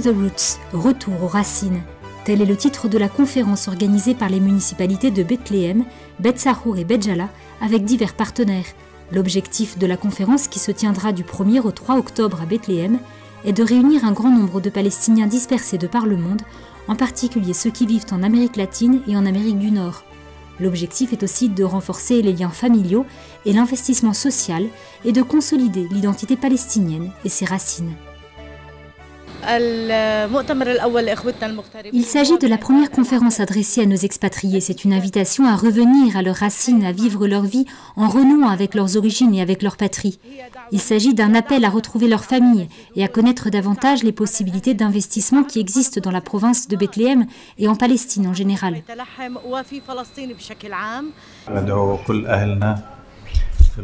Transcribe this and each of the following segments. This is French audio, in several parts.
the Roots, retour aux racines. Tel est le titre de la conférence organisée par les municipalités de Bethléem, Beth Sahour et Beth Jala avec divers partenaires. L'objectif de la conférence, qui se tiendra du 1er au 3 octobre à Bethléem, est de réunir un grand nombre de Palestiniens dispersés de par le monde, en particulier ceux qui vivent en Amérique latine et en Amérique du Nord. L'objectif est aussi de renforcer les liens familiaux et l'investissement social et de consolider l'identité palestinienne et ses racines. Il s'agit de la première conférence adressée à nos expatriés. C'est une invitation à revenir à leurs racines, à vivre leur vie en renouant avec leurs origines et avec leur patrie. Il s'agit d'un appel à retrouver leur famille et à connaître davantage les possibilités d'investissement qui existent dans la province de Bethléem et en Palestine en général.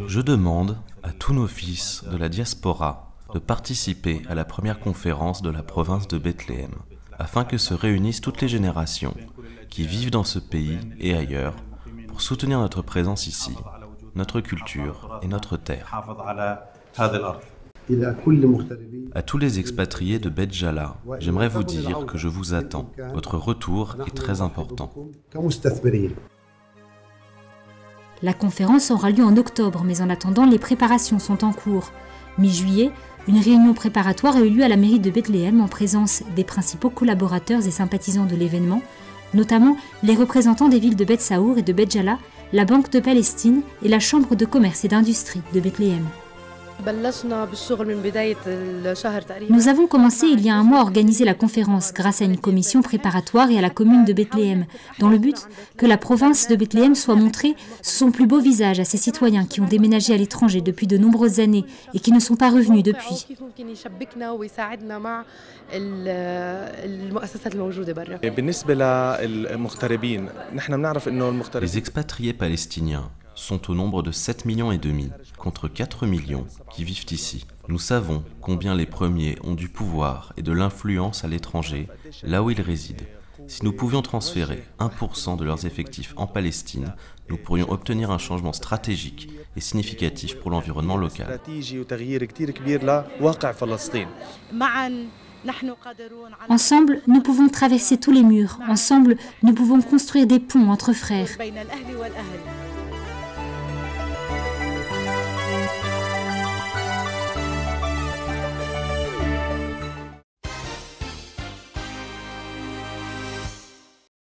Je demande à tous nos fils de la diaspora de participer à la première conférence de la province de Bethléem, afin que se réunissent toutes les générations qui vivent dans ce pays et ailleurs pour soutenir notre présence ici, notre culture et notre terre. À tous les expatriés de Beth Jala, j'aimerais vous dire que je vous attends. Votre retour est très important. La conférence aura lieu en octobre, mais en attendant, les préparations sont en cours. Mi-juillet, une réunion préparatoire a eu lieu à la mairie de Bethléem en présence des principaux collaborateurs et sympathisants de l'événement, notamment les représentants des villes de Beth Sahour et de Beth Jala, la Banque de Palestine et la Chambre de commerce et d'industrie de Bethléem. Nous avons commencé il y a un mois à organiser la conférence grâce à une commission préparatoire et à la commune de Bethléem, dans le but que la province de Bethléem soit montrée sous son plus beau visage à ses citoyens qui ont déménagé à l'étranger depuis de nombreuses années et qui ne sont pas revenus depuis. Les expatriés palestiniens sont au nombre de 7,5 millions contre 4 millions qui vivent ici. Nous savons combien les premiers ont du pouvoir et de l'influence à l'étranger, là où ils résident. Si nous pouvions transférer 1% de leurs effectifs en Palestine, nous pourrions obtenir un changement stratégique et significatif pour l'environnement local. Ensemble, nous pouvons traverser tous les murs. Ensemble, nous pouvons construire des ponts entre frères.